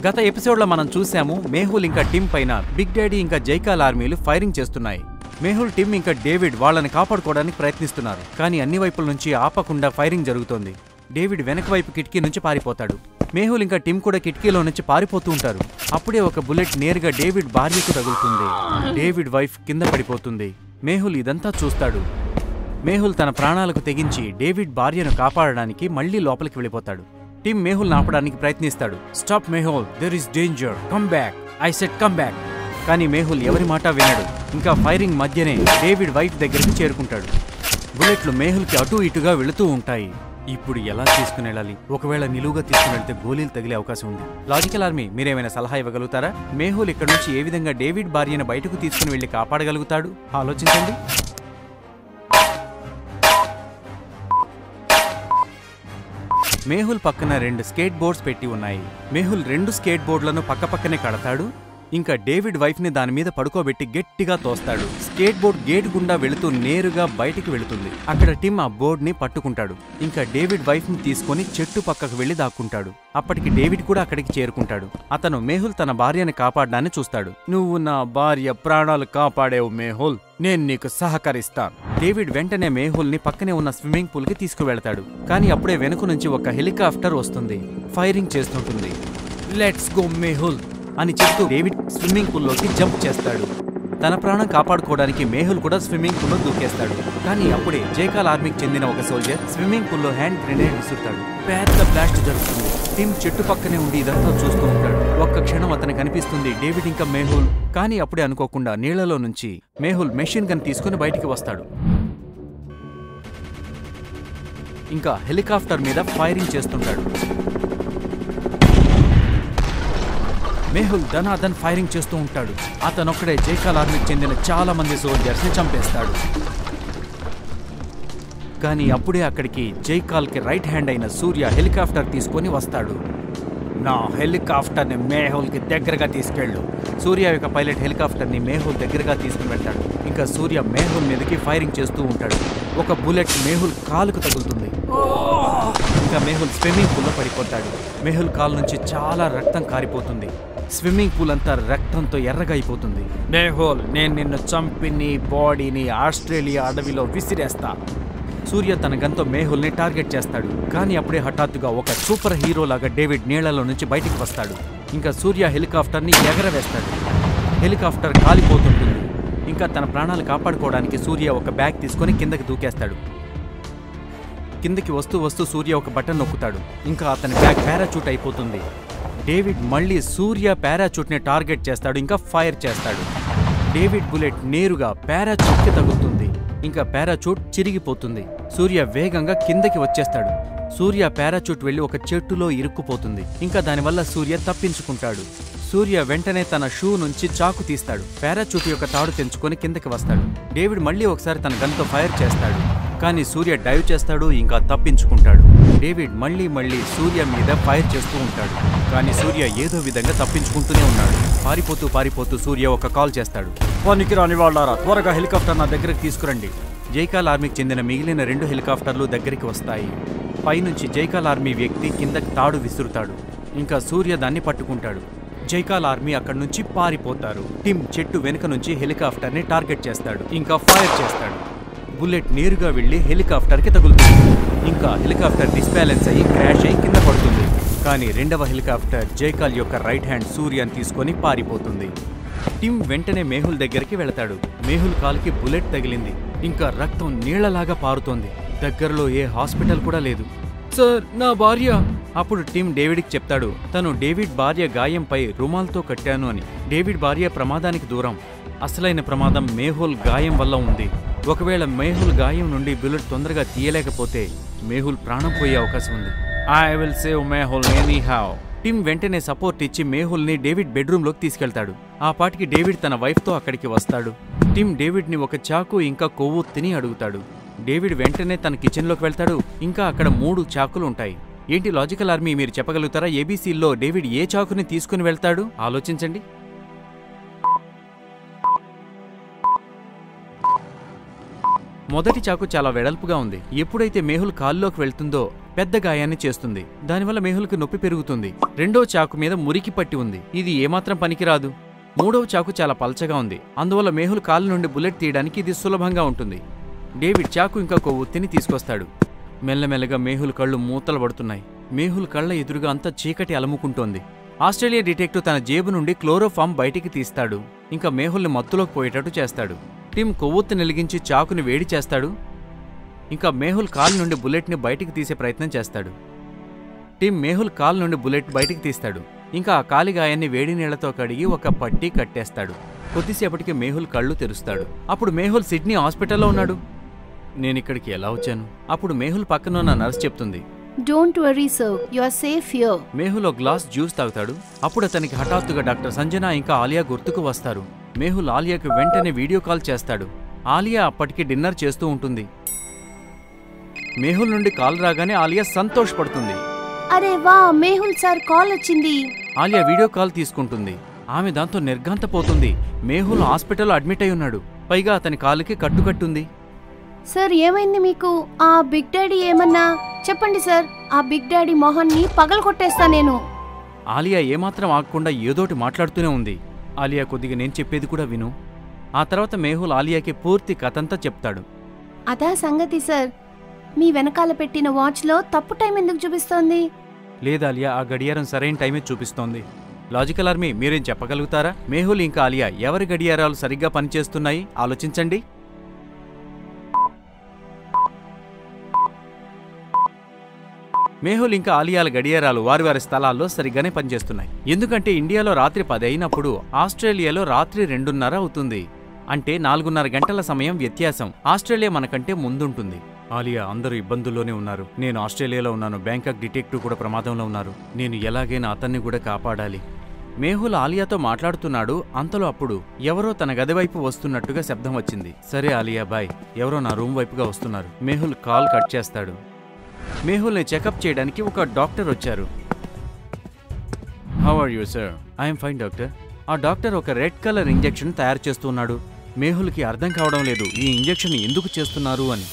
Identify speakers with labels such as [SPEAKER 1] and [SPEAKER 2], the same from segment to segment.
[SPEAKER 1] గత ఎపిసోడ్లో మనం చూసాము మేహుల్ ఇంకా టిమ్ పైన బిగ్ డాడీ ఇంకా జైకాల్ ఆర్మీలు ఫైరింగ్ చేస్తున్నాయి. మేహుల్, టిమ్ ఇంకా డేవిడ్ వాళ్ళని కాపాడుకోవడానికి ప్రయత్నిస్తున్నారు. కానీ అన్ని వైపుల నుంచి ఆపకుండా ఫైరింగ్ జరుగుతోంది. డేవిడ్ వెనక వైపు కిటికీ నుంచి పారిపోతాడు. మేహుల్ ఇంకా టిమ్ కూడా కిటికీలో నుంచి పారిపోతూ ఉంటారు. అప్పుడే ఒక బుల్లెట్ నేరుగా డేవిడ్ భార్యకు తగులుతుంది. డేవిడ్ వైఫ్ కింద పడిపోతుంది. మేహుల్ ఇదంతా చూస్తాడు. మేహుల్ తన ప్రాణాలకు తెగించి డేవిడ్ భార్యను కాపాడడానికి మళ్లీ లోపలికి వెళ్ళిపోతాడు. టిమ్ మేహుల్ ఆపడానికి ప్రయత్నిస్తాడు. Stop Mehul, there is danger, come back, I said come back. కానీ మేహుల్ ఎవరి మాట వినడు. ఇంకా ఫైరింగ్ మధ్యనే డేవిడ్ వైఫ్ దగ్గరికి చేరుకుంటాడు. బుల్లెట్లు మేహుల్కి అటూ ఇటుగా వెళుతూ ఉంటాయి. ఇప్పుడు ఎలా తీసుకుని వెళ్ళాలి? ఒకవేళ నిలువుగా తీసుకుని వెళ్తే గోళీలు తగిలే అవకాశం ఉంది. లాజికల్ ఆర్మీ, మీరేమైనా సలహా ఇవ్వగలుగుతారా? మేహుల్ ఇక్కడ నుంచి ఏ విధంగా డేవిడ్ భార్యను బయటకు తీసుకుని వెళ్లి కాపాడగలుగుతాడు? ఆలోచించండి. మేహుల్ పక్కన 2 స్కేట్ బోర్డ్స్ పెట్టి ఉన్నాయి. మేహుల్ 2 స్కేట్ బోర్డులను పక్కపక్కనే కడతాడు. ఇంకా డేవిడ్ వైఫ్ ని దాని మీద పడుకోబెట్టి గట్టిగా తోస్తాడు. స్కేట్ బోర్డ్ గేట్ గుండా వెళుతూ నేరుగా బయటికి వెళుతుంది. అక్కడ టిమ్ ఆ బోర్డ్ ని పట్టుకుంటాడు. ఇంకా డేవిడ్ వైఫ్ ని తీసుకుని చెట్టు పక్కకు వెళ్లి దాక్కుంటాడు. అప్పటికి డేవిడ్ కూడా అక్కడికి చేరుకుంటాడు. అతను మేహుల్ తన భార్యని కాపాడడాన్ని చూస్తాడు. నువ్వు నా భార్య ప్రాణాలు కాపాడేవు మేహుల్, నేను నీకు సహకరిస్తాను. డేవిడ్ వెంటనే మేహుల్ ని పక్కనే ఉన్న స్విమ్మింగ్ పూల్ కి తీసుకువెళ్తాడు. కానీ అప్పుడే వెనుక నుంచి ఒక హెలికాప్టర్ వస్తుంది. ఫైరింగ్ చేస్తుంటుంది. లెట్స్ గో మేహుల్ అని చెప్తూ డేవిడ్ స్విమ్మింగ్ పూల్లోకి జంప్ చేస్తాడు. తన ప్రాణం కాపాడుకోవడానికి మేహుల్ కూడా స్విమ్మింగ్ పూల్లో దూకేస్తాడు. కానీ అప్పుడే జైకాల్ ఆర్మీకి చెందిన ఒక సోల్జర్ స్విమ్మింగ్ పూల్లో హ్యాండ్ గ్రెనేడ్ విసురుతాడు. పెద్ద బ్లాస్ట్ జరుగుతుంది. టిమ్ చెట్టు పక్కనే ఉండి ఇదంతా చూస్తూ ఉంటాడు. ఒక్క క్షణం అతనికి కనిపిస్తుంది డేవిడ్ ఇంకా మేహుల్. కానీ అప్పుడే అనుకోకుండా నీళ్లలో నుంచి మేహుల్ మెషిన్ గన్ తీసుకుని బయటికి వస్తాడు. ఇంకా హెలికాప్టర్ మీద ఫైరింగ్ చేస్తుంటాడు. మేహుల్ ధనాధన్ ఫైరింగ్ చేస్తూ ఉంటాడు. అతనొక్కడే జైకాల్ ఆర్మీకి చెందిన చాలా మంది సోల్జర్స్ ని చంపేస్తాడు. కానీ అప్పుడే అక్కడికి జైకాల్ కి రైట్ హ్యాండ్ అయిన సూర్య హెలికాప్టర్ తీసుకొని వస్తాడు. నా హెలికాప్టర్ ని మేహుల్ కి దగ్గరగా తీసుకెళ్ళు. సూర్య యొక్క పైలట్ హెలికాప్టర్ ని మేహుల్ దగ్గరగా తీసుకుని వెళ్తాడు. ఇంకా సూర్య మేహుల్ మీదకి ఫైరింగ్ చేస్తూ ఉంటాడు. ఒక బుల్లెట్ మేహుల్ కాలుకు తగులుతుంది. ఇంకా మేహుల్ స్విమ్మింగ్ పూల్లో పడిపోతాడు. మేహుల్ కాలు నుంచి చాలా రక్తం కారిపోతుంది. స్విమ్మింగ్ పూల్ అంతా రక్తంతో ఎర్రగా అయిపోతుంది. మేహుల్, నేను నిన్ను చంపి నీ బాడీని ఆస్ట్రేలియా అడవిలో విసిరేస్తా. సూర్య తన గన్తో మేహుల్ని టార్గెట్ చేస్తాడు. కానీ అప్పుడే హఠాత్తుగా ఒక సూపర్ హీరో లాగా డేవిడ్ నీళ్లలో నుంచి బయటికి వస్తాడు. ఇంకా సూర్య హెలికాప్టర్ని ఎగరవేస్తాడు. హెలికాప్టర్ కాలిపోతుంటుంది. ఇంకా తన ప్రాణాలు కాపాడుకోవడానికి సూర్య ఒక బ్యాగ్ తీసుకొని కిందకి దూకేస్తాడు. కిందకి వస్తూ వస్తూ సూర్య ఒక బటన్ నొక్కుతాడు. ఇంకా అతని బ్యాగ్ పారాచూట్ అయిపోతుంది. డేవిడ్ మళ్ళీ సూర్య పారాచూట్ని టార్గెట్ చేస్తాడు. ఇంకా ఫైర్ చేస్తాడు. డేవిడ్ బుల్లెట్ నేరుగా పారాచూట్కి తగులుతుంది. ఇంకా పారాచూట్ చిరిగిపోతుంది. సూర్య వేగంగా కిందకి వచ్చేస్తాడు. సూర్య పారాచూట్ వెళ్లి ఒక చెట్టులో ఇరుక్కుపోతుంది. ఇంకా దానివల్ల సూర్య తప్పించుకుంటాడు. సూర్య వెంటనే తన షూ నుంచి చాకు తీస్తాడు. పారాచూట్ యొక్క తాడు తెంచుకొని కిందకి వస్తాడు. డేవిడ్ మళ్ళీ ఒకసారి తన గన్తో ఫైర్ చేస్తాడు. కానీ సూర్య డైవ్ చేస్తాడు. ఇంకా తప్పించుకుంటాడు. డేవిడ్ మళ్ళీ సూర్య మీద ఫైర్ చేస్తూ ఉంటాడు. కానీ సూర్య ఏదో విధంగా తప్పించుకుంటూనే ఉన్నాడు. పారిపోతూ సూర్య ఒక కాల్ చేస్తాడు. పనికిరాని వాళ్ళారా, త్వరగా హెలికాప్టర్ నా దగ్గరికి తీసుకురండి. జైకాల్ ఆర్మీకి చెందిన మిగిలిన 2 హెలికాప్టర్లు దగ్గరికి వస్తాయి. పైనుంచి జైకాల్ ఆర్మీ వ్యక్తి కిందకి తాడు విసురుతాడు. ఇంకా సూర్య దాన్ని పట్టుకుంటాడు. జైకాల్ ఆర్మీ అక్కడి నుంచి పారిపోతారు. టిమ్ చెట్టు వెనుక నుంచి హెలికాప్టర్ని టార్గెట్ చేస్తాడు. ఇంకా ఫైర్ చేస్తాడు. బుల్లెట్ నేరుగా వెళ్లి హెలికాప్టర్కి తగులుతుంది. ఇంకా హెలికాప్టర్ డిస్బ్యాలెన్స్ అయ్యి క్రాష్ అయ్యి కింద పడుతుంది. కానీ 2వ హెలికాప్టర్ జైకాల్ యొక్క రైట్ హ్యాండ్ సూర్యని తీసుకొని పారిపోతుంది. టిమ్ వెంటనే మేహుల్ దగ్గరికి వెళతాడు. మేహుల్ కాలుకి బుల్లెట్ తగిలింది. ఇంకా రక్తం నీళ్లలాగా పారుతోంది. దగ్గరలో ఏ హాస్పిటల్ కూడా లేదు. సార్, నా భార్య. అప్పుడు టిమ్ డేవిడ్కి చెప్తాడు. తను డేవిడ్ భార్య గాయంపై రుమాల్తో కట్టాను అని. డేవిడ్ భార్య ప్రమాదానికి దూరం. అసలైన ప్రమాదం మేహుల్ గాయం వల్ల ఉంది. ఒకవేళ మేహుల్ గాయం నుండి బుల్లెట్ తొందరగా తీయలేకపోతే మేహుల్ ప్రాణం పోయే అవకాశం ఉంది. I will save Mehul anyhow. Tim వెంటనే సపోర్ట్ ఇచ్చి మేహుల్ని డేవిడ్ బెడ్రూమ్లోకి తీసుకెళ్తాడు. ఆ పాటికి డేవిడ్ తన వైఫ్తో అక్కడికి వస్తాడు. టిమ్ డేవిడ్ని ఒక చాకు ఇంకా కొవ్వొత్తిని అడుగుతాడు. డేవిడ్ వెంటనే తన కిచెన్లోకి వెళ్తాడు. ఇంకా అక్కడ 3 చాకులు ఉంటాయి. ఏంటి లాజికల్ ఆర్మీ, మీరు చెప్పగలుగుతారా ఏబీసీల్లో డేవిడ్ ఏ చాకుని తీసుకుని వెళ్తాడు? ఆలోచించండి. మొదటి చాకు చాలా వెడల్పుగా ఉంది. ఎప్పుడైతే మేహుల్ కాల్లోకి వెళ్తుందో పెద్ద గాయాన్ని చేస్తుంది. దానివల్ల మేహుల్కి నొప్పి పెరుగుతుంది. రెండో చాకు మీద మురికి పట్టి ఉంది. ఇది ఏమాత్రం పనికిరాదు. మూడవ చాకు చాలా పల్చగా ఉంది. అందువల్ల మేహుల్ కాలు నుండి బుల్లెట్ తీయడానికి ఇది సులభంగా ఉంటుంది. డేవిడ్ చాకు ఇంకా కొవ్వొత్తిని తీసుకొస్తాడు. మెల్లమెల్లగా మేహుల్ కళ్ళు మూతలు పడుతున్నాయి. మేహుల్ కళ్ళ ఎదురుగా అంతా చీకటి అలముకుంటోంది. ఆస్ట్రేలియా డిటెక్టివ్ తన జేబు నుండి క్లోరోఫామ్ బయటికి తీస్తాడు. ఇంకా మేహుల్ని మత్తులోకి పోయేటట్టు చేస్తాడు. టిమ్ కొవ్వొత్తి వెలిగించి చాకుని వేడి చేస్తాడు. ఇంకా మేహుల్ కాలు నుండి బుల్లెట్ని బయటికి తీసే ప్రయత్నం చేస్తాడు. టిమ్ మేహుల్ కాలు నుండి బుల్లెట్ బయటికి తీస్తాడు. ఇంకా ఆ కాలి గాయాన్ని వేడి నీళ్లతో కడిగి ఒక పట్టీ కట్టేస్తాడు. కొద్దిసేపటికి మేహుల్ కళ్ళు తెరుస్తాడు. అప్పుడు మేహుల్ సిడ్నీ హాస్పిటల్లో ఉన్నాడు. నేనిక్కడికి ఎలా వచ్చాను? అప్పుడు మేహుల్ పక్కన ఉన్న నర్స్ చెప్తుంది,
[SPEAKER 2] don't worry sir, you are safe here.
[SPEAKER 1] Mehul ఒక గ్లాస్ జ్యూస్ తాగుతాడు. అప్పుడు అతనికి హఠాత్తుగా డాక్టర్ సంజన ఇంకా ఆలియా గుర్తుకు వస్తారు. మేహుల్ ఆలియాకి వెంటనే వీడియో కాల్ చేస్తాడు. ఆలియా అప్పటికి డిన్నర్ చేస్తూ ఉంటుంది. మేహుల్ నుండి కాల్ రాగానే ఆలియా సంతోషపడుతుంది.
[SPEAKER 2] అరే వా, మేహుల్ సార్ కాల్ వచ్చింది.
[SPEAKER 1] ఆలియా వీడియో కాల్ తీసుకుంటుంది. ఆమె దాంతో నిర్ఘాంతపోతుంది. మేహుల్ హాస్పిటల్లో అడ్మిట్ అయి ఉన్నాడు. పైగా అతని కాలుకి కట్టుకట్టుంది.
[SPEAKER 2] సార్ ఏమైంది మీకు? ఆ బిగ్ డాడీ ఏమన్నా చెప్పండి సార్. ఆ బిగ్ డాడీ మొహాన్ని పగలగొట్టేస్తా నేను.
[SPEAKER 1] ఆలియా ఏమాత్రం ఆగకుండా ఏదోటి మాట్లాడుతూనే ఉంది. ఆలియా కొద్దిగా నేను చెప్పేది కూడా విను. ఆ తర్వాత మేహుల్ ఆలియాకి పూర్తి కథంతా చెప్తాడు.
[SPEAKER 2] అదా సంగతి సార్. మీ వెనకాల పెట్టిన వాచ్లో తప్పు టైం ఎందుకు చూపిస్తోంది?
[SPEAKER 1] లేదాలియా, ఆ గడియారం సరైన టైమే చూపిస్తోంది. లాజికల్ ఆర్మీ, మీరేం చెప్పగలుగుతారా? మేహుల్ ఇంకా ఆలియా ఎవరి గడియారాలు సరిగ్గా పనిచేస్తున్నాయి ఆలోచించండి. మేహుల్ ఇంకా ఆలియాల గడియారాలు వారి వారి స్థలాల్లో సరిగ్గానే పనిచేస్తున్నాయి. ఎందుకంటే ఇండియాలో రాత్రి 10 అయినప్పుడు ఆస్ట్రేలియాలో రాత్రి 2:30 అవుతుంది. అంటే 4:30 గంటల సమయం వ్యత్యాసం. ఆస్ట్రేలియా మనకంటే ముందుంటుంది. ఆలియా, అందరూ ఇబ్బందుల్లోనే ఉన్నారు. నేను ఆస్ట్రేలియాలో ఉన్నాను. బ్యాంకాక్ డిటెక్టివ్ కూడా ప్రమాదంలో ఉన్నారు. నేను ఎలాగైనా అతన్ని కూడా కాపాడాలి. మేహుల్ ఆలియాతో మాట్లాడుతున్నాడు. అంతలో అప్పుడు ఎవరో తన గది వైపు వస్తున్నట్టుగా శబ్దం వచ్చింది. సరే ఆలియా బాయ్, ఎవరో నా రూమ్ వైపుగా వస్తున్నారు. మేహుల్ కాల్ కట్ చేస్తాడు. మేహుల్ని చెకప్ చేయడానికి ఒక డాక్టర్ వచ్చారు. How are you sir? I'm fine doctor. ఆ డాక్టర్ ఒక రెడ్ కలర్ ఇంజెక్షన్ తయారు చేస్తున్నారు. మేహుల్కి అర్థం కావడం లేదు ఈ ఇంజెక్షన్ ఎందుకు చేస్తున్నారు అని.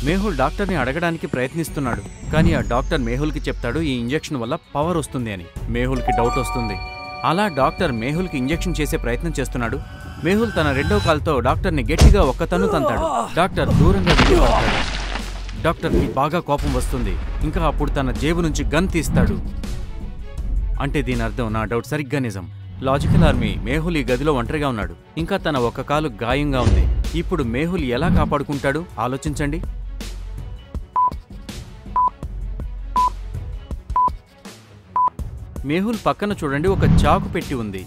[SPEAKER 1] మేహుల్ డాక్టర్ని అడగడానికి ప్రయత్నిస్తున్నాడు. కానీ ఆ డాక్టర్ మేహుల్కి చెప్తాడు ఈ ఇంజెక్షన్ వల్ల పవర్ వస్తుంది అని. మేహుల్కి డౌట్ వస్తుంది. అలా డాక్టర్ మేహుల్కి ఇంజెక్షన్ చేసే ప్రయత్నం చేస్తున్నాడు. మేహుల్ తన రెండో కాల్తో డాక్టర్ని గట్టిగా ఒక్క తన్ను తంతాడు. డాక్టర్ దూరంగా వెళ్ళిపోతాడు. డాక్టర్కి బాగా కోపం వస్తుంది. ఇంకా అప్పుడు తన జేబు నుంచి గన్ తీస్తాడు. అంటే దీని అర్థం నా డౌట్ సరిగ్గా నిజం. లాజికల్ ఆర్మీ, మేహుల్ ఈ గదిలో ఒంటరిగా ఉన్నాడు. ఇంకా తన ఒక కాలు గాయంగా ఉంది. ఇప్పుడు మేహుల్ ఎలా కాపాడుకుంటాడు ఆలోచించండి. మేహుల్ పక్కన చూడండి, ఒక చాకు పెట్టి ఉంది.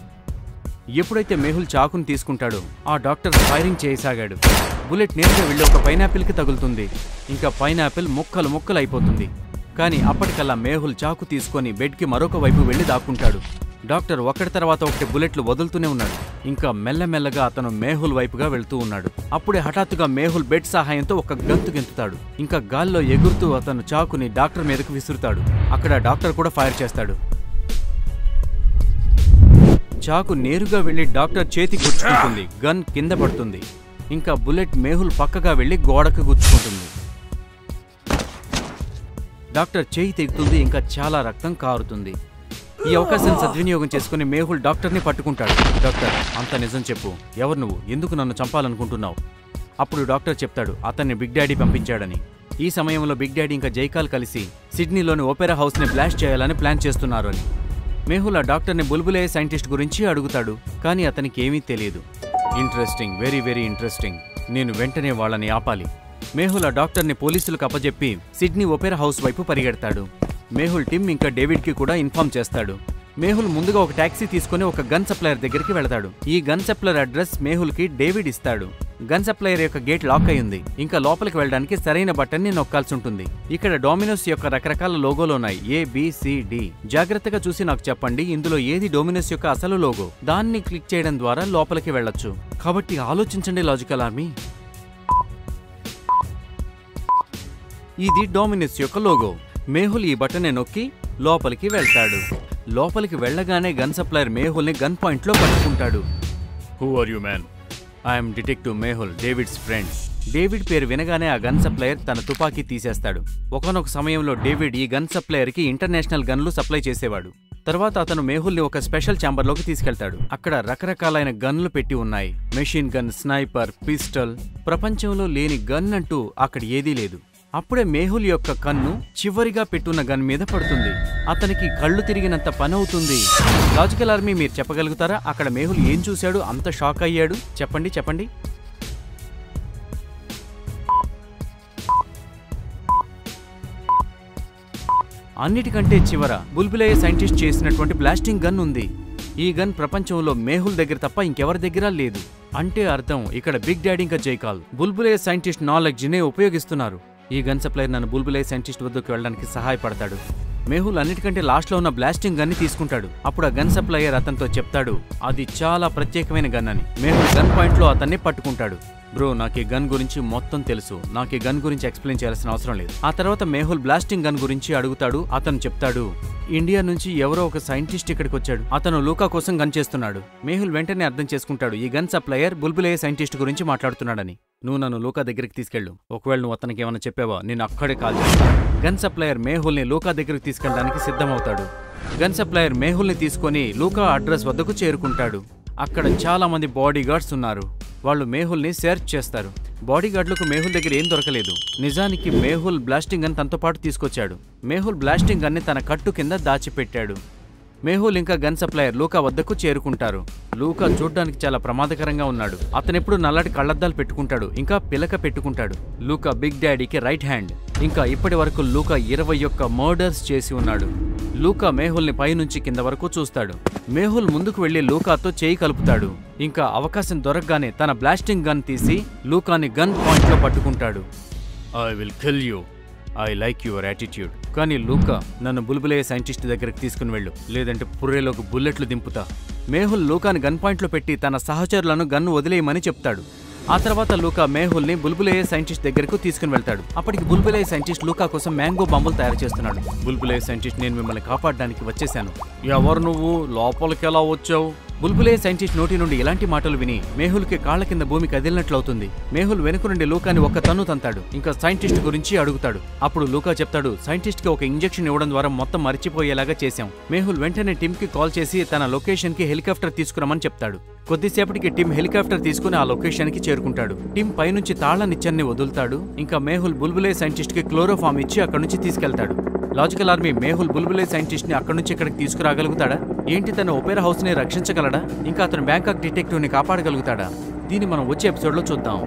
[SPEAKER 1] ఎప్పుడైతే మేహుల్ చాకును తీసుకుంటాడో ఆ డాక్టర్ ఫైరింగ్ చేయసాగాడు. బుల్లెట్ నేరుగా వెళ్ళి ఒక పైనాపిల్కి తగులుతుంది. ఇంకా పైనాపిల్ ముక్కలు ముక్కలు అయిపోతుంది. కానీ అప్పటికల్లా మేహుల్ చాకు తీసుకొని బెడ్కి మరొక వైపు వెళ్ళి దాక్కుంటాడు. డాక్టర్ ఒకటి తర్వాత ఒకటి బుల్లెట్లు వదులుతూనే ఉన్నాడు. ఇంకా మెల్లమెల్లగా అతను మేహుల్ వైపుగా వెళ్తూ ఉన్నాడు. అప్పుడే హఠాత్తుగా మేహుల్ బెడ్ సహాయంతో ఒక గంతు గెంతుతాడు. ఇంకా గాల్లో ఎగురుతూ అతను చాకుని డాక్టర్ మీదకు విసురుతాడు. అక్కడ డాక్టర్ కూడా ఫైర్ చేస్తాడు. చాకు నేరుగా వెళ్లి డాక్టర్ చేతి గుచ్చుకుంటుంది. గన్ కింద పడుతుంది. ఇంకా బుల్లెట్ మేహుల్ పక్కగా వెళ్లి గోడకు గుచ్చుకుంటుంది. డాక్టర్ చేయి తెగుతుంది. ఇంకా చాలా రక్తం కారుతుంది. ఈ అవకాశాన్ని సద్వినియోగం చేసుకుని మేహుల్ డాక్టర్ని పట్టుకుంటాడు. డాక్టర్, అంత నిజం చెప్పు. ఎవరు నువ్వు? ఎందుకు నన్ను చంపాలనుకుంటున్నావు? అప్పుడు డాక్టర్ చెప్తాడు అతన్ని బిగ్ డాడీ పంపించాడని. ఈ సమయంలో బిగ్ డాడీ ఇంకా జైకాల్ కలిసి సిడ్నీలోని ఓపెరా హౌస్ని బ్లాస్ట్ చేయాలని ప్లాన్ చేస్తున్నారు అని. మేహుల్ ఆ డాక్టర్ని బుల్బులే సైంటిస్ట్ గురించి అడుగుతాడు. కానీ అతనికి ఏమీ తెలియదు. Interesting, very very interesting. నేను వెంటనే వాళ్ళని ఆపాలి. మేహుల్ ఆ డాక్టర్ని పోలీసులకు అప్పజెప్పి సిడ్నీ ఓపెరా హౌస్ వైపు పరిగెడతాడు. మేహుల్ టిమ్ ఇంకా డేవిడ్కి కూడా ఇన్ఫార్మ్ చేస్తాడు. మేహుల్ ముందుగా ఒక టాక్సీ తీసుకుని ఒక గన్ సప్లయర్ దగ్గరికి వెళతాడు. ఈ గన్ సప్లయర్ అడ్రస్ మేహుల్కి డేవిడ్ ఇస్తాడు. గన్ సప్లయర్ యొక్క గేట్ లాక్ అయి ఉంది. ఇంకా లోపలికి వెళ్ళడానికి సరైన బటన్ని నొక్కాల్సి ఉంటుంది. ఇక్కడ డొమినోస్ యొక్క రకరకాల లోగోలు ఉన్నాయి. ABCD. జాగ్రత్తగా చూసి నాకు చెప్పండి, ఇందులో ఏది డొమినోస్ యొక్క అసలు లోగో? దాన్ని క్లిక్ చేయడం ద్వారా లోపలికి వెళ్ళొచ్చు. కాబట్టి ఆలోచించండి లాజికల్ ఆర్మీ. ఇది డొమినోస్ యొక్క లోగో. మేహుల్ ఈ బటన్ని నొక్కి లోపలికి వెళ్తాడు. లోపలికి వెళ్లగానే గన్ సప్లయర్ మేహుల్ని గన్ పాయింట్లో పట్టుకుంటాడు. Who are you man? I'm detective Mehul, David's friend. David పేరు వినగానే ఆ గన్ సప్లయర్ తన తుపాకీ తీసేస్తాడు. ఒకానొక సమయంలో డేవిడ్ ఈ గన్ సప్లయర్కి ఇంటర్నేషనల్ గన్లు సప్లై చేసేవాడు. తర్వాత అతను మేహుల్ని ఒక స్పెషల్ ఛాంబర్లోకి తీసుకెళ్తాడు. అక్కడ రకరకాలైన గన్లు పెట్టి ఉన్నాయి. మెషిన్ గన్, స్నైపర్, పిస్టల్, ప్రపంచంలో లేని గన్ అంటూ అక్కడ ఏదీ లేదు. అప్పుడే మేహుల్ యొక్క కన్ను చివరిగా పెట్టున్న గన్ మీద పడుతుంది. అతనికి కళ్ళు తిరిగినంత పని అవుతుంది. లాజికల్ ఆర్మీ, మీరు చెప్పగలుగుతారా అక్కడ మేహుల్ ఏం చూశాడు అంత షాక్ అయ్యాడు? చెప్పండి. అన్నిటికంటే చివర బుల్బులయ్య సైంటిస్ట్ చేసినటువంటి బ్లాస్టింగ్ గన్ ఉంది. ఈ గన్ ప్రపంచంలో మేహుల్ దగ్గర తప్ప ఇంకెవరి దగ్గర లేదు. అంటే అర్థం ఇక్కడ బిగ్ డాడీ ఇంకా జైకాల్ బుల్బులయ్య సైంటిస్ట్ నాలెడ్జ్ నే ఉపయోగిస్తున్నారు. ఈ గన్ సప్లయర్ నన్ను బుల్బులయ్య సైంటిస్ట్ వద్దకు వెళ్ళడానికి సహాయపడతాడు. మేహుల్ అన్నిటికంటే లాస్ట్లో ఉన్న బ్లాస్టింగ్ గన్ని తీసుకుంటాడు. అప్పుడు ఆ గన్ సప్లయర్ అతనితో చెప్తాడు అది చాలా ప్రత్యేకమైన గన్ అని. మేహుల్ గన్ పాయింట్లో అతన్ని పట్టుకుంటాడు. బ్రో, నాకు ఈ గన్ గురించి మొత్తం తెలుసు, నాకు ఈ గన్ గురించి ఎక్స్ప్లెయిన్ చేయాల్సిన అవసరం లేదు. ఆ తర్వాత మేహుల్ బ్లాస్టింగ్ గన్ గురించి అడుగుతాడు. అతను చెప్తాడు ఇండియా నుంచి ఎవరో ఒక సైంటిస్ట్ ఇక్కడికి వచ్చాడు, అతను లూకా కోసం గన్ చేస్తున్నాడు. మేహుల్ వెంటనే అర్థం చేసుకుంటాడు ఈ గన్ సప్లయర్ బుల్బులయ్య సైంటిస్ట్ గురించి మాట్లాడుతున్నాడని. నువ్వు నన్ను లూకా దగ్గరికి తీసుకెళ్ళు, ఒకవేళ నువ్వు అతనికి ఏమైనా చెప్పావా నేను అక్కడే కాల్ చేస్తాను. గన్ సప్లయర్ మేహుల్ని లూకా దగ్గరికి తీసుకెళ్ళడానికి సిద్ధమవుతాడు. గన్ సప్లయర్ మేహుల్ని తీసుకొని లూకా అడ్రస్ వద్దకు చేరుకుంటాడు. అక్కడ చాలా మంది బాడీగార్డ్స్ ఉన్నారు. వాళ్ళు మేహుల్ని సెర్చ్ చేస్తారు. బాడీగార్డులకు మేహుల్ దగ్గర ఏం దొరకలేదు. నిజానికి మేహుల్ బ్లాస్టింగ్ గన్ తనతో పాటు తీసుకొచ్చాడు. మేహుల్ బ్లాస్టింగ్ గన్ని తన కట్టు కింద దాచిపెట్టాడు. మేహుల్ ఇంకా గన్ సప్లయర్ లూకా వద్దకు చేరుకుంటారు. లూకా చూడ్డానికి చాలా ప్రమాదకరంగా ఉన్నాడు. అతనెప్పుడు నల్లటి కళ్లద్దాలు పెట్టుకుంటాడు, ఇంకా పిలక పెట్టుకుంటాడు. లూకా బిగ్ డాడీకి రైట్ హ్యాండ్. ఇంకా ఇప్పటి వరకు లూకా 21 మర్డర్స్ చేసి ఉన్నాడు. లూకా మేహుల్ని పైనుంచి కింద వరకు చూస్తాడు. మేహుల్ ముందుకు వెళ్లి లూకాతో చేయి కలుపుతాడు. ఇంకా అవకాశం దొరకగానే తన బ్లాస్టింగ్ గన్ తీసి లూకాని గన్ పాయింట్లో పట్టుకుంటాడు. I will kill you, I like your attitude. కానీ లూకా, నన్ను బుల్బులయ్య సైంటిస్ట్ దగ్గరికి తీసుకుని వెళ్ళు, లేదంటే పుర్రేలోకి బుల్లెట్లు దింపుతా. మేహుల్ లూకాని గన్ పాయింట్లో పెట్టి తన సహచరులను గన్ను వదిలేయమని చెప్తాడు. ఆ తర్వాత లూకా మేహుల్ని బుల్బులయ్య సైంటిస్ట్ దగ్గరకు తీసుకుని వెళ్తాడు. అప్పటికి బుల్బులయ్య సైంటిస్ట్ లూకా కోసం మ్యాంగో బాంబులు తయారు చేస్తున్నాడు. బుల్బులయ్య సైంటిస్ట్, నేను మిమ్మల్ని కాపాడడానికి వచ్చేశాను. ఎవరు నువ్వు? లోపలికి ఎలా వచ్చావు? బుల్బులయ్య సైంటిస్ట్ నోటి నుండి ఇలాంటి మాటలు విని మేహుల్కి కాళ్ల కింద భూమి కదిలినట్లవుతుంది. మేహుల్ వెనుక నుండి లూకాని ఒక తన్ను తంతాడు. ఇంకా సైంటిస్ట్ గురించి అడుగుతాడు. అప్పుడు లూకా చెప్తాడు, సైంటిస్ట్ కి ఒక ఇంజెక్షన్ ఇవ్వడం ద్వారా మొత్తం మర్చిపోయేలాగా చేశాం. మేహుల్ వెంటనే టిమ్ కి కాల్ చేసి తన లొకేషన్ కి హెలికాప్టర్ తీసుకురమని చెప్తాడు. కొద్దిసేపటికి టిమ్ హెలికాప్టర్ తీసుకుని ఆ లొకేషన్ కి చేరుకుంటాడు. టిమ్ పైనుంచి తాళ్ల నిచ్చెన్ని వదులుతాడు. ఇంకా మేహుల్ బుల్బులయ్య సైంటిస్ట్ కి క్లోరోఫామ్ ఇచ్చి అక్కడి నుంచి తీసుకెళ్తాడు. లాజికల్ ఆర్మీ, మేహుల్ బుల్బులయ్య సైంటిస్ట్ ని అక్కడి నుంచి ఇక్కడికి తీసుకురాగలుగుతాడా? ఏంటి, తన ఒపేరా హౌస్ ని రక్షించగలడా? ఇంకా అతను బ్యాంకాక్ డిటెక్టివ్ ని కాపాడగలుగుతాడా? దీన్ని మనం వచ్చే ఎపిసోడ్ లో చూద్దాం.